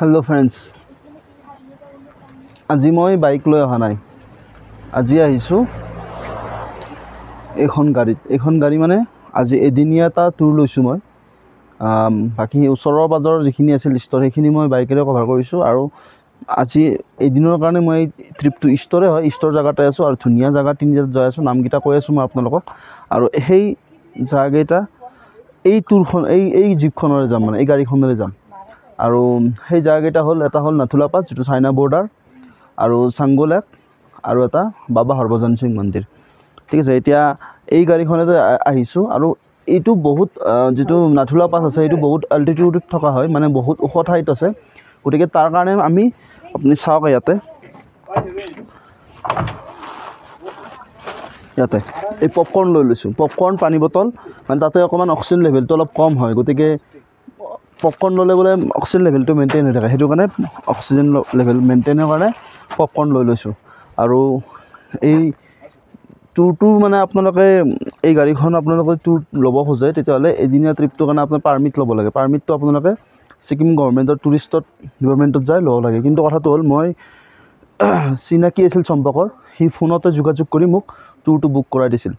Hello friends. আজি মই bike লৈ অহা নাই আজি আহিছো এখন গাড়ী মানে আজি এদিনীয়া এটা টুৰ লৈছো মই বাকি ওচৰৰ বাজাৰৰ যিখিনি আছে লিষ্টৰ সেইখিনি মই বাইকেৰে কভাৰ কৰিছো আৰু আজি এদিনৰ কাৰণে মই ট্ৰিপটো ইষ্টৰে হয় ইষ্টৰ জায়গাতে আছো আৰু ধুনিয়া জায়গা তিনিটাত যাই আছো নামকিটা কৈ আছো মই আপোনালোকক আৰু সেই জায়গাটা এই টুৰখন এই জিপখনৰে যাম মানে এই গাড়ীখনৰে যাম আৰু সেই জায়গাটা হল এটা হল নাথুলা পাস যেটো চাইনা বৰ্ডাৰ আৰু সাংগোলেক আৰু এটা বাবা হৰভজন সিং মন্দিৰ ঠিক আছে এতিয়া এই গাড়ীখনতে আহিছো আৰু এইটো বহুত যেটো নাথুলা পাস আছে এইটো বহুত অল্টিটিউডত থকা হয় মানে বহুত ওখ ঠাইত আছে গতিকে তাৰ কাৰণে আমি আপুনি চাওক ইয়াতে এই পপকৰ্ন লৈ লৈছো পপকৰ্ন পানী বটল মানে তাতে অকমান অক্সিজেন লেভেলটো অলপ কম হয় গতিকে পপকৰ্ন ললে বলে অক্সিজেন লেভেলটো মেইনটেইন হৈ থাকে হেতু কাৰণে অক্সিজেন লেভেল মেইনটেইনৰ কাৰণে পপকৰ্ন লৈ লৈছো আৰু এই টুৰটো মানে আপোনালোকে এই গাড়ীখন আপোনালোকে টুৰ লব খোজে তেতিয়ালে এদিনীয়া ট্ৰিপটো কাৰণে আপোনাৰ পাৰমিট লব লাগে পাৰমিটটো আপোনালোকে সিকিম গভৰ্নমেন্টৰ টুৰিষ্টত ডিপাৰ্টমেন্টত যায় লব লাগে কিন্তু কথাটো হল মই চিনাকি আছিল সম্পৰ্কৰ হি ফোনতে যোগাযোগ কৰি মোক টুৰটো বুক কৰাই দিছিল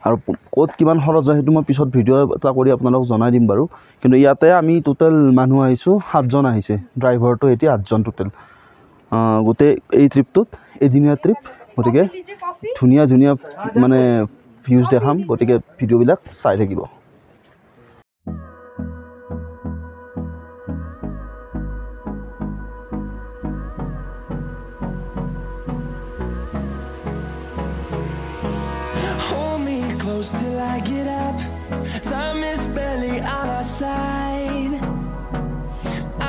আৰু কোত কিমান খৰচ হয় হেতু মই পিছত ভিডিও এটা কৰি আপোনালোকক জনাই দিম বাৰু কিন্তু ইয়াতে আমি টোটাল মানুহ আহিছো 7 জন আহিছে ড্ৰাইভাৰটো এটি 8 জন টোটাল গোটে এই ট্ৰিপটোত এদিনীয়া ট্ৰিপ গতিকে ধুনিয়া মানে ভিউজ দেখাম গতিকে ভিডিও বিলাক চাই থাকিব Till I get up, time is barely on our side.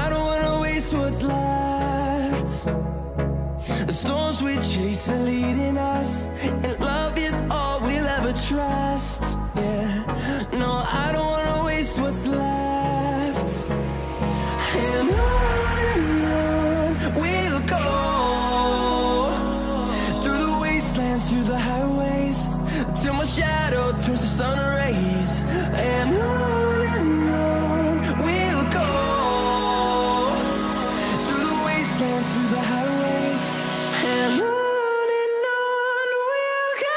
I don't wanna waste what's left. The storms we chase are leading us, and love is all we'll ever trust. Yeah, no, I don't wanna waste what's left. And on we'll go, through the wastelands, through the highways, till my shadow turns to sun rays. And on we'll go, through the wastelands, through the highways. And on we'll go.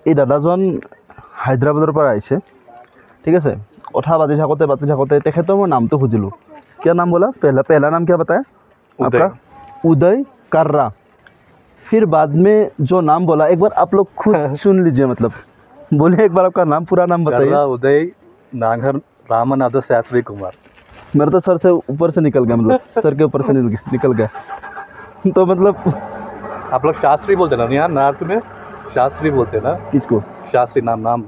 এই দাদাজন হায়দৰাবাদৰ পৰা আহিছে ঠিক আছে কথা পাতি থাকোতে তেখেতৰ মই নামটো খুজিলো क्या नाम बोला पहला नाम क्या बताया आपका उदय कर्रा फिर बाद में जो नाम बोला एक बार आप लोग खुद सुन लीजिए मतलब बोलिए एक बार आपका नाम पूरा नाम बताइए उदय नागर रामनाथ शास्त्री कुमार मेरा तो सर से ऊपर से निकल गया मतलब सर के ऊपर से निकल गया तो मतलब आप लोग शास्त्री बोलते ना यहाँ नॉर्थ में शास्त्री बोलते ना किसको शास्त्री नाम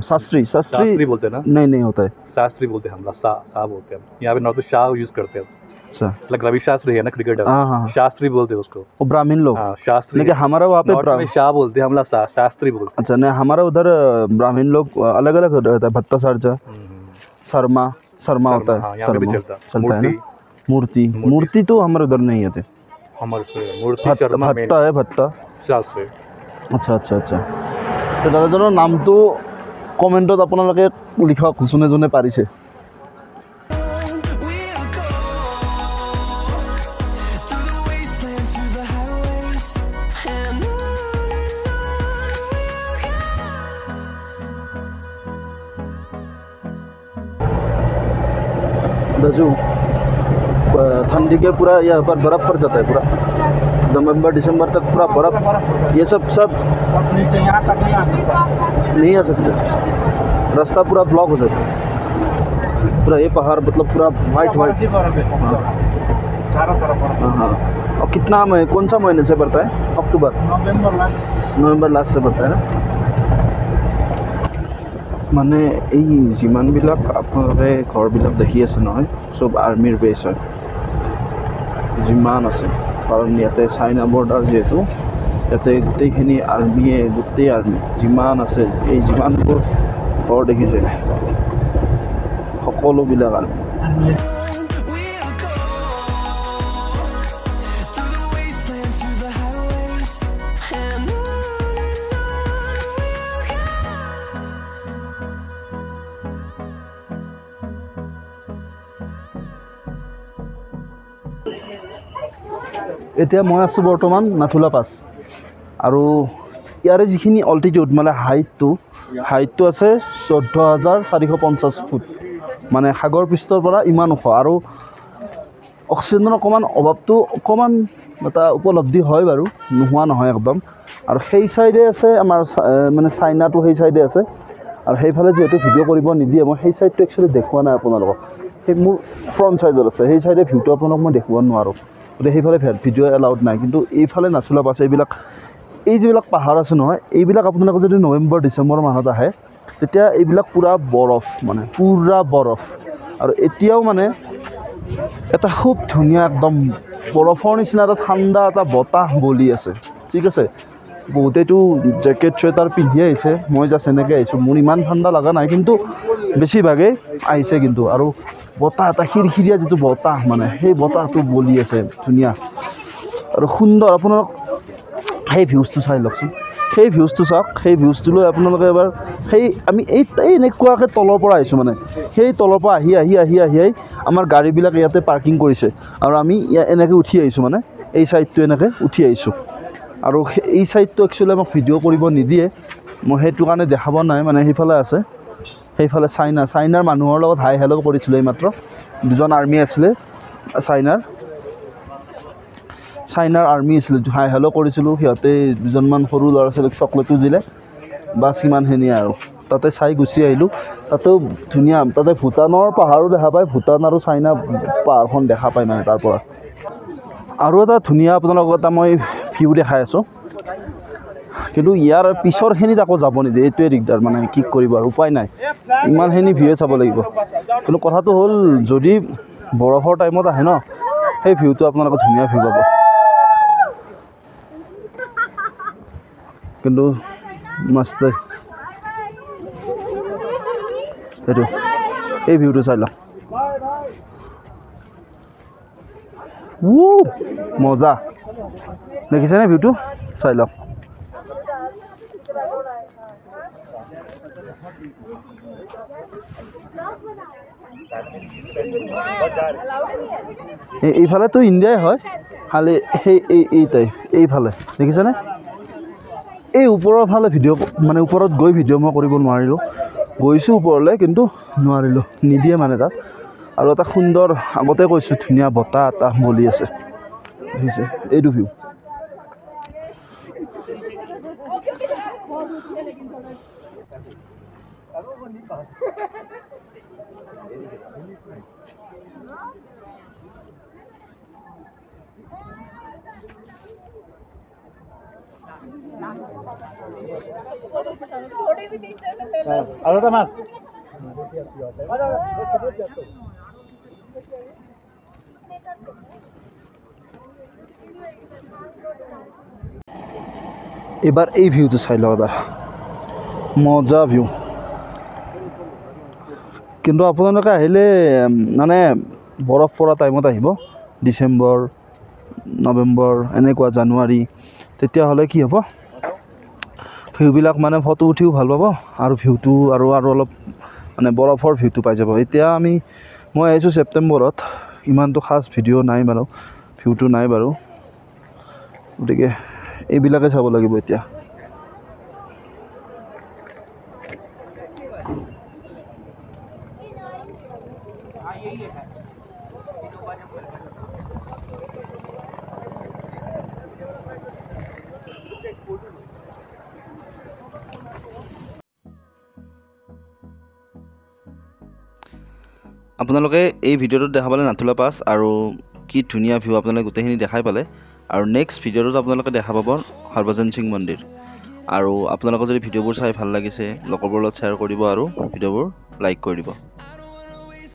शास्त्री बोलते ना नहीं होता है शास्त्री बोलते हैं हम लोग सा बोलते हैं यहाँ पे नॉर्थ में शाह यूज करते हैं अच्छा मतलब रवि शास्त्री है ना क्रिकेटर शास्त्री बोलते हैं उसको वो ब्राह्मण लोग शास्त्री लेकिन हमारा वहाँ पे शाह बोलते हैं हम लोग शास्त्री बोलते हैं अच्छा नहीं हमारा उधर ब्राह्मण लोग अलग अलग रहता है भत्ता सरजा शर्मा होता है चलता है ना मूर्ति तो हमारे उधर नहीं है भत्ता है भत्ता शास्त्री अच्छा तो दादाजনৰ নামটো কমেন্টত আপোনালোকে লিখক যোনে পাৰিছে दाजू ठंडी के पूरा यहाँ पर बर्फ पड़ जाता है पूरा नवंबर दिसंबर तक पूरा बर्फ ये सब नीचे यहाँ तक नहीं आ सकता रास्ता पूरा ब्लॉक हो जाता है पूरा ये पहाड़ मतलब पूरा वाइट चारों तरफ हाँ और कितना कौन सा महीने से पड़ता है अक्टूबर नवंबर लास्ट से पड़ता है ना মানে এই যিমানবিলাক আপোনালোকে ঘৰবিলাক দেখি আছে নহয় সব আৰ্মিৰ বেছ হয় যিমান আছে কাৰণ ইয়াতে চাইনা বৰ্ডাৰ যেহেতু ইয়াতে গোটেইখিনি গোটেই আৰ্মি যিমান আছে এই যিমানবোৰ ঘৰ দেখিছে সকলোবিলাক আৰ্মি এতিয়া মই আছোঁ বৰ্তমান নাথুলা পাছ আৰু ইয়াৰে যিখিনি অল্টিটিউড মানে হাইটটো আছে 14,450 ফুট মানে সাগৰ পৃষ্ঠৰ পৰা ইমান ওখ আৰু অক্সিজেনৰ অকণমান অভাৱটো অকণমান এটা উপলব্ধি হয় বাৰু নোহোৱা নহয় একদম আৰু সেই চাইডে আছে আমাৰ মানে চাইনাটো সেই চাইডে আছে আৰু সেইফালে যিহেতু ভিডিঅ' কৰিব নিদিয়ে মই সেই চাইডটো একচুৱেলি দেখুওৱা নাই আপোনালোকক সেই মোৰ ফ্ৰণ্ট চাইডত আছে সেই চাইডে ভিউটো আপোনালোকক মই দেখুৱাব নোৱাৰোঁ গতিকে সেইফালে ভিডিঅ' এলাউড নাই কিন্তু এইফালে নাথুলা পাছ এই যিবিলাক পাহাৰ আছে নহয় এইবিলাক আপোনালোকে যদি নৱেম্বৰ ডিচেম্বৰ মাহত আহে তেতিয়া এইবিলাক পূৰা বৰফ মানে পূৰা বৰফ আৰু এতিয়াও মানে এটা খুব ধুনীয়া একদম বৰফৰ নিচিনা এটা ঠাণ্ডা এটা বতাহ বলি আছে ঠিক আছে বহুতেতো জেকেট চুৱেটাৰ পিন্ধি আহিছে মই জাষ্ট এনেকৈ আহিছোঁ মোৰ ইমান ঠাণ্ডা লগা নাই কিন্তু বেছিভাগেই আহিছে কিন্তু আৰু বতাহ এটা খিৰখিৰীয়া যিটো বতাহ মানে সেই বতাহটো বলি আছে ধুনীয়া আৰু সুন্দৰ আপোনালোক সেই ভিউজটো চাই লওকচোন সেই ভিউজটো চাওক সেই ভিউজটো লৈ আপোনালোকে এবাৰ সেই আমি এনেকুৱাকৈ তলৰ পৰা আহিছোঁ মানে সেই তলৰ পৰা আহি আমাৰ গাড়ীবিলাক ইয়াতে পাৰ্কিং কৰিছে আৰু আমি এনেকৈ উঠি আহিছোঁ মানে এই ছাইডটো এনেকৈ উঠি আহিছোঁ আৰু এই ছাইডটো একচুৱেলি আমাক ভিডিঅ' কৰিব নিদিয়ে মই সেইটো কাৰণে দেখাব নাই মানে সেইফালে আছে সেইফালে চাইনাৰ মানুহৰ লগত হাই হেল্ল' কৰিছিলোঁ এইমাত্ৰ দুজন আৰ্মি আছিলে চাইনাৰ আৰ্মি আছিলে হাই হেল্ল' কৰিছিলোঁ সিহঁতে দুজনমান সৰু ল'ৰা ছোৱালীক চকলেটো দিলে বাছ সিমানখিনিয়ে আৰু তাতে চাই গুচি আহিলোঁ তাতেও ধুনীয়া তাতে ভূটানৰ পাহাৰো দেখা পায় ভূটান আৰু চাইনা পাহাৰখন দেখা পায় মানে তাৰ পৰা আৰু এটা ধুনীয়া আপোনালোকক এটা মই ভিউ দেখাই আছোঁ কিন্তু ইয়াৰ পিছৰখিনিত আকৌ যাব নিদিয়ে এইটোৱে দিগদাৰ মানে কি কৰিব আৰু উপায় নাই ইমানখিনি ভিউৱে চাব লাগিব কিন্তু কথাটো হ'ল যদি বৰফৰ টাইমত আহে ন সেই ভিউটো আপোনালোকে ধুনীয়া ভিউ পাব কিন্তু মস্ত সেইটো এই ভিউটো চাই লওক মজা দেখিছেনে ভিউটো চাই লওক এইফালেতো ইণ্ডিয়াই হয় খালি সেই এইফালে দেখিছেনে এই ওপৰৰ ফালে ভিডিঅ' মানে ওপৰত গৈ ভিডিঅ' মই কৰিব নোৱাৰিলোঁ গৈছোঁ ওপৰলৈ কিন্তু নোৱাৰিলোঁ নিদিয়ে মানে তাত আৰু এটা সুন্দৰ আগতে কৈছোঁ ধুনীয়া বতাহ এটা বলি আছে দেখিছে এইটো ভিউ আৰু এটা মাছ এবাৰ এই ভিউটো চাই লওক এবাৰ মজা ভিউ কিন্তু আপোনালোকে আহিলে মানে বৰফ পৰা টাইমত আহিব ডিচেম্বৰ নৱেম্বৰ এনেকুৱা জানুৱাৰী তেতিয়াহ'লে কি হ'ব ভিউবিলাক মানে ফটো উঠিও ভাল পাব আৰু ভিউটো আৰু অলপ মানে বৰফৰ ভিউটো পাই যাব এতিয়া মই আহিছোঁ ছেপ্টেম্বৰত ইমানটো খাছ ভিডিঅ' নাই বাৰু ভিউটো নাই বাৰু গতিকে এইবিলাকে চাব লাগিব এতিয়া আপোনালোকে এই ভিডিঅ'টোত দেখা পালে নাথুলা পাছ আৰু কি ধুনীয়া ভিউ আপোনালোকে গোটেইখিনি দেখাই পালে আৰু নেক্সট ভিডিঅ'টোত আপোনালোকে দেখা পাব হৰভজন সিং মন্দিৰ আৰু আপোনালোকৰ যদি ভিডিঅ'বোৰ চাই ভাল লাগিছে লগৰবোৰৰ লগত শ্বেয়াৰ কৰিব আৰু ভিডিঅ'বোৰ লাইক কৰি দিব